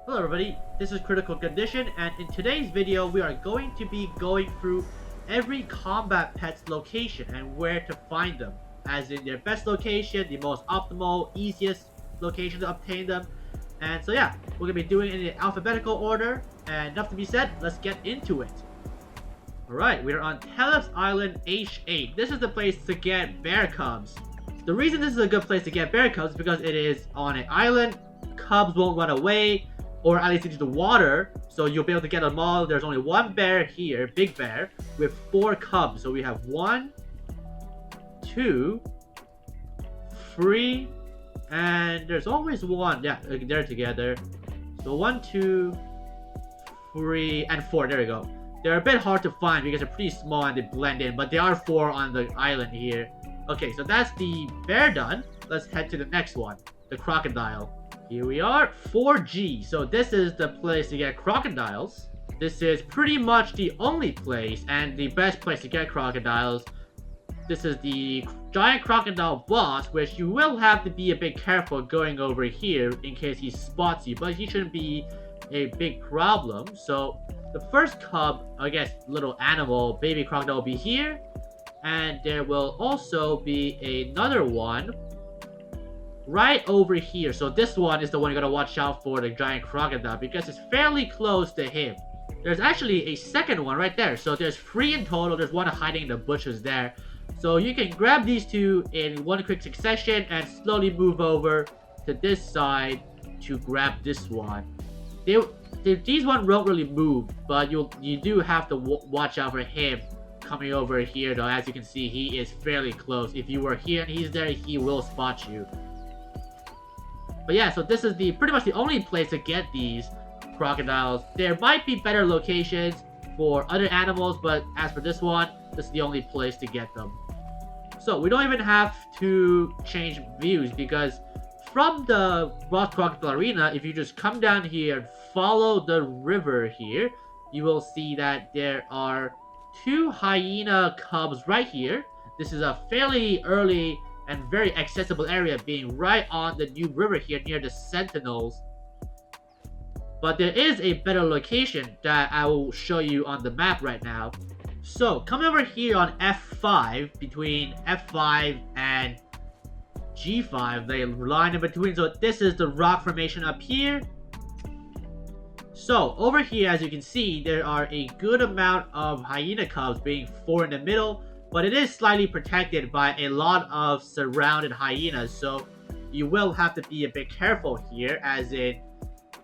Hello everybody, this is Critical Condition, and in today's video we are going to be going through every combat pet's location and where to find them, as in their best location, the most optimal, easiest location to obtain them. And so yeah, we're going to be doing it in alphabetical order, and enough to be said, let's get into it. Alright, we are on Telos Island H8. This is the place to get bear cubs. The reason this is a good place to get bear cubs is because it is on an island, cubs won't run away, or at least into the water, so you'll be able to get them all. There's only one bear here, big bear, with 4 cubs. So we have 1, 2, 3, and there's always 1. Yeah, they're together. So 1, 2, 3, and 4. There we go. They're a bit hard to find because they're pretty small and they blend in, but there are 4 on the island here. Okay, so that's the bear done. Let's head to the next one, the crocodile. Here we are, 4G. So this is the place to get crocodiles. This is pretty much the only place and the best place to get crocodiles. This is the giant crocodile boss, which you will have to be a bit careful going over here in case he spots you, but he shouldn't be a big problem. So the first cub, I guess little animal, baby crocodile will be here, and there will also be another one right over here. So this one is the one you're gonna watch out for, the giant crocodile, because it's fairly close to him. There's actually a second one right there. So there's 3 in total. There's one hiding in the bushes there. So you can grab these 2 in one quick succession and slowly move over to this side to grab this one. These ones won't really move, but you do have to watch out for him coming over here though. As you can see, he is fairly close. If you were here and he's there, he will spot you. But yeah, so this is pretty much the only place to get these crocodiles. There might be better locations for other animals, but as for this one, this is the only place to get them. So we don't even have to change views, because from the Rock Crocodile Arena, if you just come down here and follow the river here, you will see that there are 2 hyena cubs right here. This is a fairly early and very accessible area, being right on the new river here near the Sentinels. But there is a better location that I will show you on the map right now. So come over here on F5, between F5 and G5, the line in between. So this is the rock formation up here. So over here, as you can see, there are a good amount of hyena cubs, being 4 in the middle, but it is slightly protected by a lot of surrounded hyenas, so you will have to be a bit careful here, as in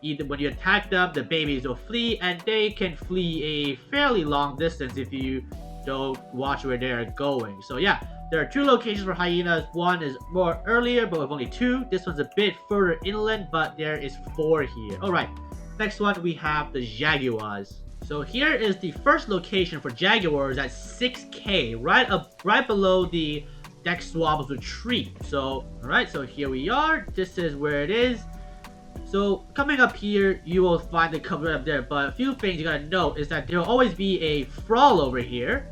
either when you attack them, the babies will flee, and they can flee a fairly long distance if you don't watch where they're going. So yeah, there are 2 locations for hyenas. One is more earlier, but with only 2. This one's a bit further inland, but there is 4 here. Alright, next one we have the Jaguars. So here is the first location for Jaguars at 6K, right below the Deck Swab's retreat. So, alright, so here we are. This is where it is. So, coming up here, you will find the cubs right up there. But a few things you gotta note is that there will always be a Frawl over here,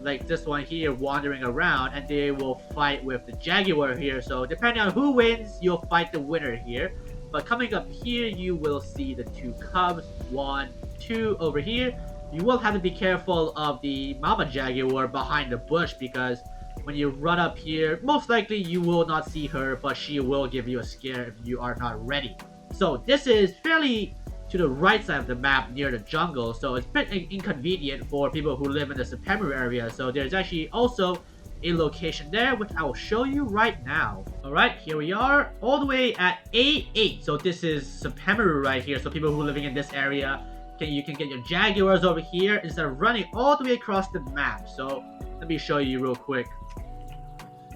like this one here, wandering around, and they will fight with the Jaguar here. So, depending on who wins, you'll fight the winner here. But coming up here, you will see the 2 cubs, 1, 2 over here. You will have to be careful of the Mama Jaguar behind the bush, because when you run up here, most likely you will not see her, but she will give you a scare if you are not ready. So this is fairly to the right side of the map near the jungle, so it's a bit inconvenient for people who live in the September area. So there's actually also a location there, which I will show you right now. Alright, here we are, all the way at A8. So this is September right here, so people who are living in this area, you can get your Jaguars over here instead of running all the way across the map. So let me show you real quick.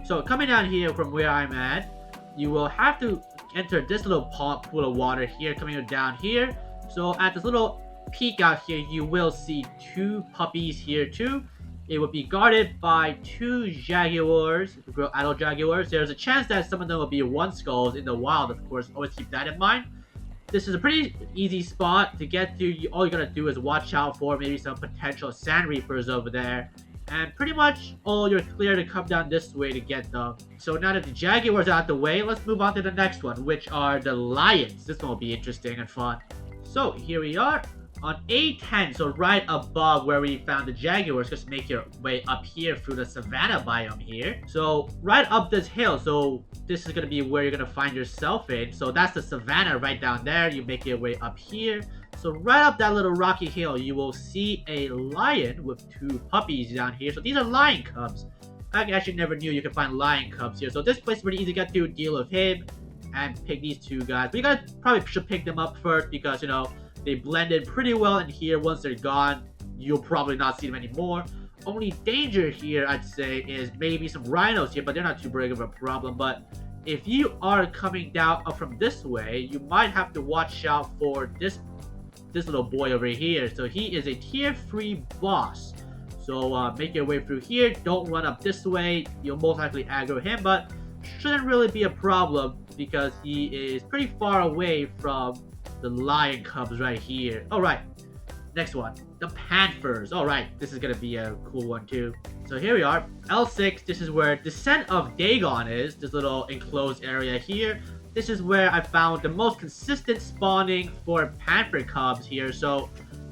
So coming down here from where I'm at, you will have to enter this little pool of water here, coming down here. So at this little peak out here, you will see 2 puppies here too. It will be guarded by 2 Jaguars, adult Jaguars. There's a chance that some of them will be 1 skulls in the wild, of course. Always keep that in mind. This is a pretty easy spot to get to. All you gotta do is watch out for maybe some potential Sand Reapers over there. And pretty much all you're clear to come down this way to get them. So now that the Jaguars are out the way, let's move on to the next one, which are the Lions. This one will be interesting and fun. So here we are on A10, so right above where we found the Jaguars. Just make your way up here through the savanna biome here. So right up this hill, so this is going to be where you're going to find yourself in. So that's the savanna right down there. You make your way up here. So right up that little rocky hill, you will see a lion with 2 puppies down here. So these are lion cubs. I actually never knew you could find lion cubs here. So this place is pretty easy to get to. Deal with him and pick these 2 guys. But you probably should pick them up first because, you know, they blended pretty well in here. Once they're gone, you'll probably not see them anymore. Only danger here, I'd say, is maybe some rhinos here, but they're not too big of a problem. But if you are coming down up from this way, you might have to watch out for this little boy over here. So he is a tier 3 boss. So make your way through here. Don't run up this way. You'll most likely aggro him, but shouldn't really be a problem because he is pretty far away from the lion cubs right here. Alright, next one. The Panthers. Alright, this is gonna be a cool one too. So here we are. L6, this is where Descent of Dagon is. This little enclosed area here. This is where I found the most consistent spawning for Panther cubs here. So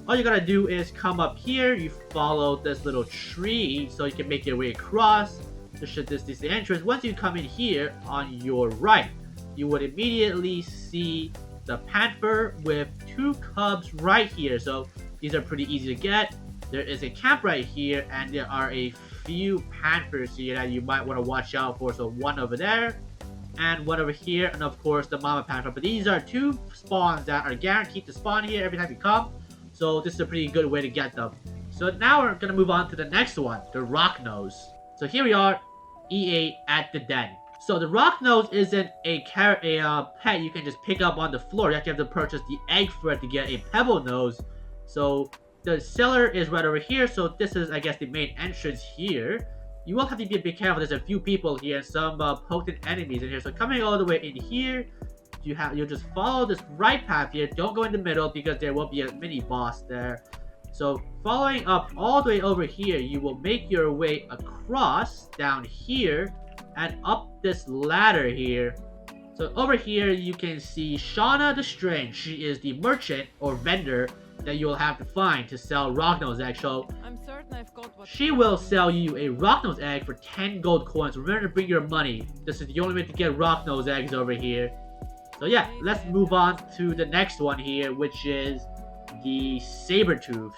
all you gotta do is come up here. You follow this little tree so you can make your way across. This is the entrance. Once you come in here on your right, you would immediately see the panther with 2 cubs right here. So these are pretty easy to get. There is a camp right here, and there are a few panthers here that you might want to watch out for. So one over there and one over here, and of course the mama panther. But these are 2 spawns that are guaranteed to spawn here every time you come. So this is a pretty good way to get them. So now we're gonna move on to the next one, the Rocknose. So here we are, E8 at the den. So the Rocknose isn't a pet you can just pick up on the floor. You actually have to purchase the egg for it to get a pebble nose. So the cellar is right over here. So this is, I guess, the main entrance here. You will have to be a bit careful. There's a few people here and some potent enemies in here. So coming all the way in here, you'll just follow this right path here. Don't go in the middle because there will be a mini boss there. So following up all the way over here, you will make your way across down here and up this ladder here. So over here you can see Shauna the Strange. She is the merchant or vendor that you will have to find to sell Rocknose eggs. So I'm certain I've got what she will sell you a Rocknose egg for 10 gold coins. Remember to bring your money. This is the only way to get Rocknose eggs over here. So yeah, let's move on to the next one here, which is the Sabretooths.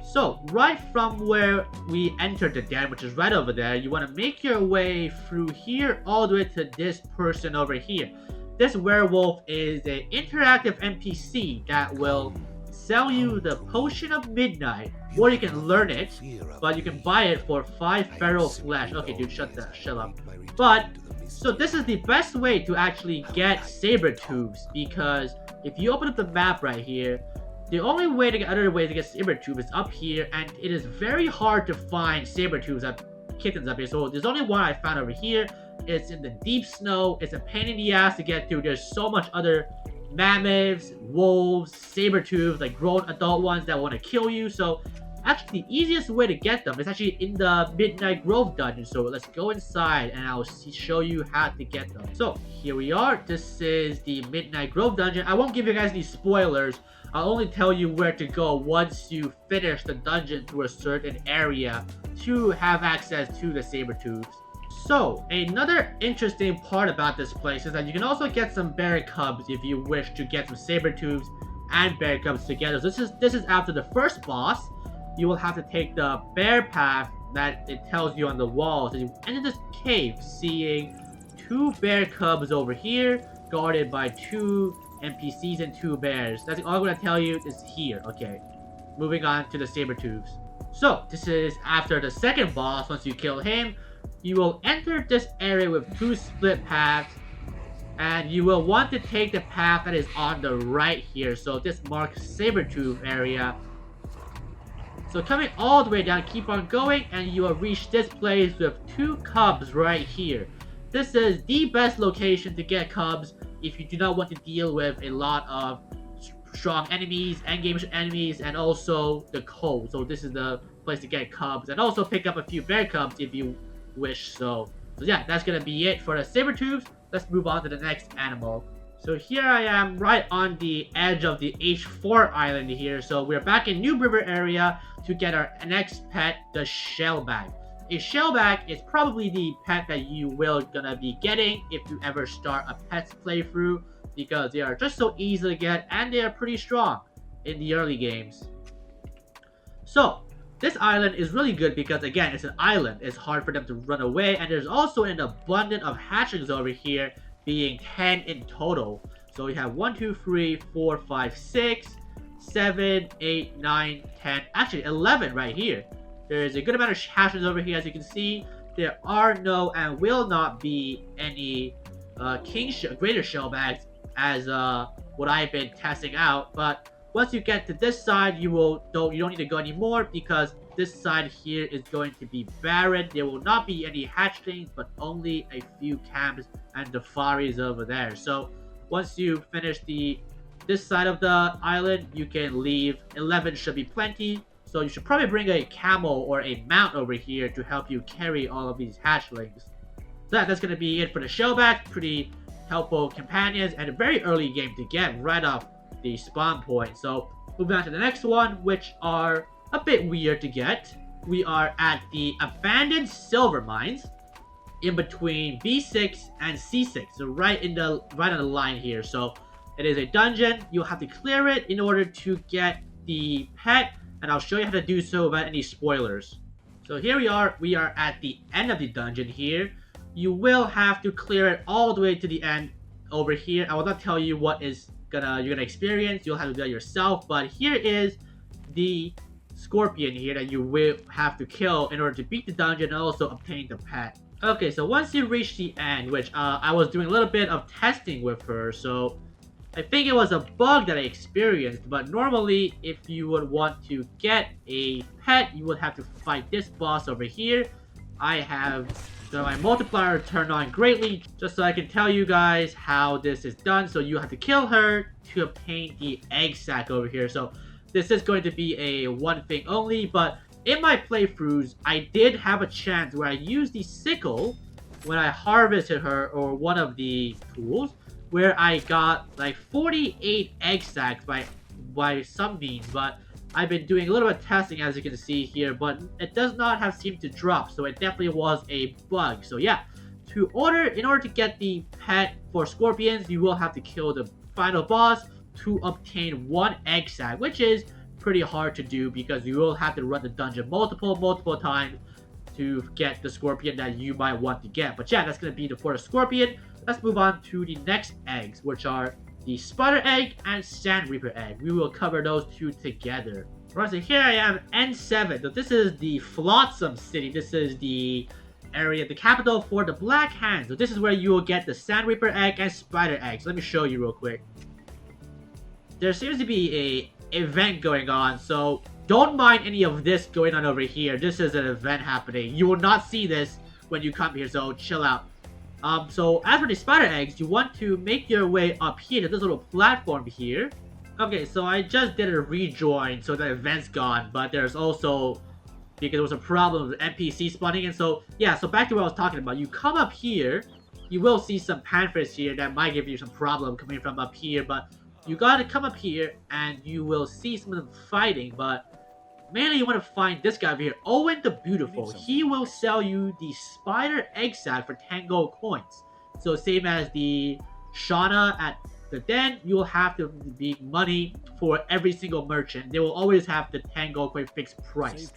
So right from where we entered the den, which is right over there, you want to make your way through here all the way to this person over here. This werewolf is an interactive NPC that will sell you the Potion of Midnight, or you can learn it, but you can buy it for 5 feral flesh. Okay, dude, shut up. But so this is the best way to actually get Sabretooths, because if you open up the map right here, the only way to get other ways to get Sabretooths is up here, and it is very hard to find Sabretooths kittens up here. So there's only one I found over here. It's in the deep snow. It's a pain in the ass to get through. There's so much other mammoths, wolves, Sabretooths, like grown adult ones that want to kill you. So actually the easiest way to get them is actually in the Midnight Grove dungeon. So let's go inside and I'll show you how to get them. So here we are. This is the Midnight Grove dungeon. I won't give you guys any spoilers. I'll only tell you where to go once you finish the dungeon through a certain area to have access to the Sabretooths. So, another interesting part about this place is that you can also get some bear cubs if you wish to get some Sabretooths and bear cubs together. So this is after the first boss. You will have to take the bear path that it tells you on the wall. So you enter this cave seeing 2 bear cubs over here, guarded by 2 NPCs and 2 bears. That's all I'm going to tell you is here. Okay, moving on to the Sabretooths. So, this is after the second boss. Once you kill him, you will enter this area with 2 split paths, and you will want to take the path that is on the right here. So this marks Sabretooth area. So coming all the way down, keep on going, and you will reach this place with 2 cubs right here. This is the best location to get cubs if you do not want to deal with a lot of strong enemies, endgame enemies, and also the cold. So this is the place to get cubs, and also pick up a few bear cubs if you wish so. So yeah, that's gonna be it for the Sabretooths. Let's move on to the next animal. So here I am right on the edge of the H4 island here. So we're back in New River area to get our next pet, the Shellback. A Shellback is probably the pet that you will gonna be getting if you ever start a pets playthrough, because they are just so easy to get and they are pretty strong in the early games. So this island is really good because again, it's an island. It's hard for them to run away, and there's also an abundance of hatchlings over here, being 10 in total. So we have 1, 2, 3, 4, 5, 6, 7, 8, 9, 10, actually 11 right here. There is a good amount of hatchlings over here. As you can see, there are no and will not be any greater shellbacks as what I've been testing out. But once you get to this side, you don't need to go anymore, because this side here is going to be barren. There will not be any hatchlings, but only a few camps and Defaris over there. So once you finish this side of the island, you can leave. 11 should be plenty. So you should probably bring a camel or a mount over here to help you carry all of these hatchlings. So that's going to be it for the shellback. Pretty helpful companions and a very early game to get right off the spawn point. So moving on to the next one, which are a bit weird to get. We are at the abandoned silver mines in between B6 and C6, so right on the line here. So it is a dungeon. You'll have to clear it in order to get the pet, and I'll show you how to do so without any spoilers. So here we are at the end of the dungeon here. You will have to clear it all the way to the end over here. I will not tell you what you're gonna experience. You'll have to do that yourself. But here is the scorpion here that you will have to kill in order to beat the dungeon and also obtain the pet. Okay, so once you reach the end, which I was doing a little bit of testing with her, so I think it was a bug that I experienced, but normally if you would want to get a pet, you would have to fight this boss over here. I have got my multiplier turned on greatly, just so I can tell you guys how this is done. So you have to kill her to obtain the egg sac over here. So this is going to be a one thing only, but in my playthroughs, I did have a chance where I used the sickle when I harvested her, or one of the tools, where I got like 48 egg sacs by some means. But I've been doing a little bit of testing, as you can see here, but it does not have seemed to drop, so it definitely was a bug. So yeah, in order to get the pet for scorpions, you will have to kill the final boss to obtain one egg sac, which is pretty hard to do because you will have to run the dungeon multiple times to get the scorpion that you might want to get. But yeah, that's going to be for the scorpion. Let's move on to the next eggs, which are the spider egg and sand reaper egg. We will cover those two together. Alright, so here I am, N7. So this is the Flotsam City. This is the area, the capital for the Black Hands. So this is where you will get the sand reaper egg and spider eggs. Let me show you real quick. There seems to be a event going on, so don't mind any of this going on over here. This is an event happening. You will not see this when you come here, so chill out. So as for the spider eggs, you want to make your way up here to this little platform here. Okay, so I just did a rejoin, so the event's gone, but there's also, because there was a problem with NPC spawning in. So yeah, so back to what I was talking about. You come up here, you will see some Panthers here that might give you some problem coming from up here, but you gotta come up here and you will see some of them fighting. But mainly you want to find this guy over here, Owen the Beautiful. He will sell you the spider egg sac for 10 gold coins. So same as the Shauna at the den, you will have to be money for every single merchant. They will always have the 10 gold coin fixed price.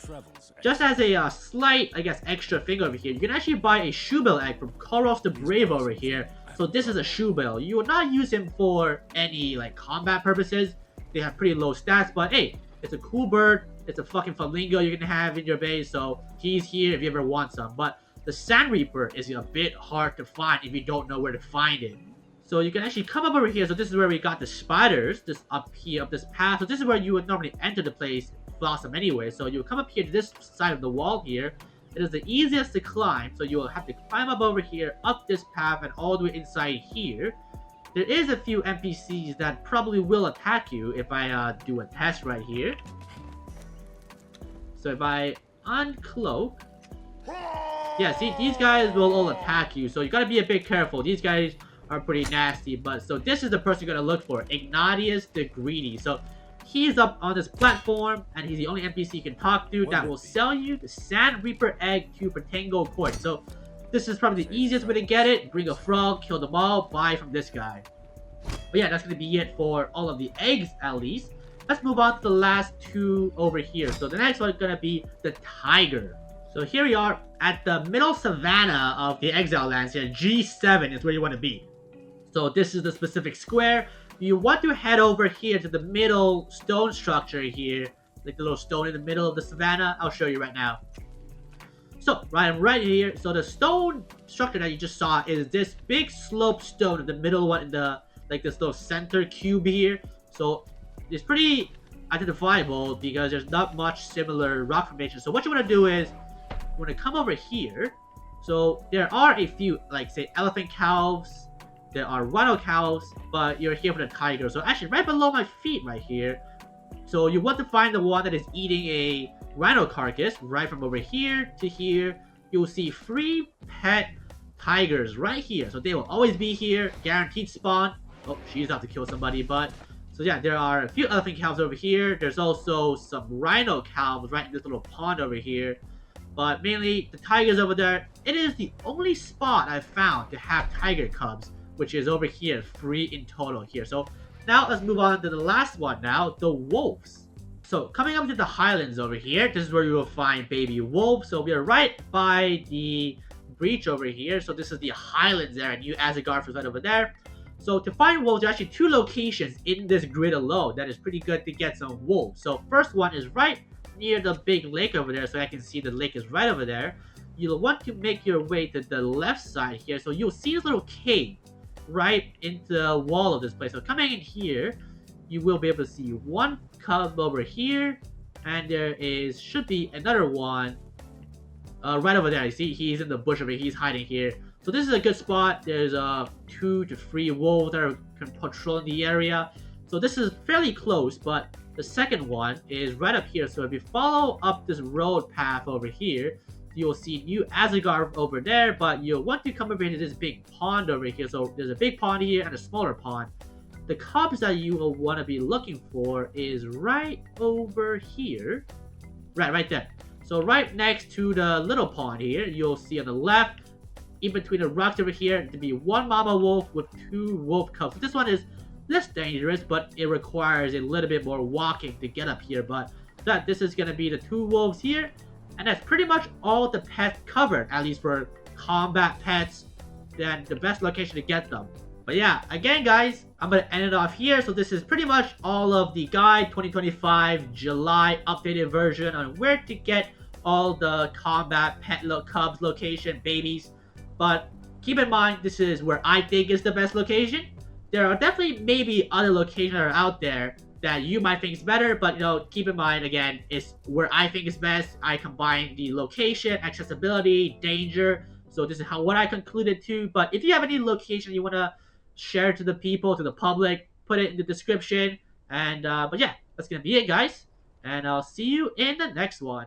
Just as a slight, I guess, extra thing over here, you can actually buy a shoebill egg from Koros the Brave over here. So this is a shoebill. You will not use him for any like combat purposes. They have pretty low stats, but hey, it's a cool bird. It's a fucking flamingo you can have in your base, so he's here if you ever want some. But the Sand Reaper is a bit hard to find if you don't know where to find it. So you can actually come up over here. So this is where we got the spiders, just up here, up this path. So this is where you would normally enter the place, Blossom anyway. So you'll come up here to this side of the wall here. It is the easiest to climb, so you will have to climb up over here, up this path, and all the way inside here. There is a few NPCs that probably will attack you if I do a test right here. So if I uncloak, yeah, see, these guys will all attack you, so you gotta be a bit careful. These guys are pretty nasty. But so this is the person you're gonna look for, Ignatius the Greedy. So he's up on this platform, and he's the only NPC you can talk to that will sell you the Sand Reaper egg to Pretango Court. So this is probably the easiest way to get it. Bring a frog, kill them all, buy from this guy. But yeah, that's gonna be it for all of the eggs at least. Let's move on to the last two over here. So the next one is gonna be the tiger. So here we are at the middle savannah of the Exile lands here. G7 is where you want to be. So this is the specific square. You want to head over here to the middle stone structure here. Like the little stone in the middle of the savannah. I'll show you right now. So right here. So the stone structure that you just saw is this big slope stone in the middle one in the like this little center cube here. So it's pretty identifiable because there's not much similar rock formation. So what you want to do is you want to come over here. So there are a few, like say elephant calves, there are rhino calves, but you're here for the tiger. So actually right below my feet right here. So you want to find the one that is eating a rhino carcass. Right from over here to here, you'll see 3 pet tigers right here. So they will always be here, guaranteed spawn. Oh, she's about to kill somebody, but so yeah, there are a few elephant calves over here. There's also some rhino calves right in this little pond over here. But mainly the tigers over there. It is the only spot I've found to have tiger cubs, which is over here, 3 in total here. So now let's move on to the last one now, the wolves. So coming up to the highlands over here, this is where you will find baby wolves. So we are right by the breach over here. So this is the highlands there, and New Asgard is right over there. So to find wolves, there are actually 2 locations in this grid alone that is pretty good to get some wolves. So first one is right near the big lake over there, so I can see the lake is right over there. You'll want to make your way to the left side here. So you'll see this little cave right into the wall of this place. So coming in here, you will be able to see 1 cub over here, and there should be another one right over there. You see he's in the bush over here, he's hiding here. So this is a good spot. There's 2 to 3 wolves that are patrolling the area. So this is fairly close, but the second one is right up here. So if you follow up this road path over here, you'll see New Asgard over there, but you'll want to come over into this big pond over here. So there's a big pond here and a smaller pond. The cubs that you will want to be looking for is right over here. Right there. So right next to the little pond here, you'll see on the left, in between the rocks over here, to be 1 mama wolf with 2 wolf cubs. So this one is less dangerous, but it requires a little bit more walking to get up here. But this is going to be the 2 wolves here, and that's pretty much all the pets covered, at least for combat pets. Then the best location to get them. But yeah, again guys, I'm going to end it off here. So this is pretty much all of the guide 2025 July updated version on where to get all the combat pet cubs location babies. But keep in mind, this is where I think is the best location. There are definitely maybe other locations that are out there that you might think is better, but keep in mind again, it's where I think is best. I combine the location, accessibility, danger. So this is what I concluded to. But if you have any location you want to share to the people, to the public, put it in the description. And but yeah, that's gonna be it, guys. And I'll see you in the next one.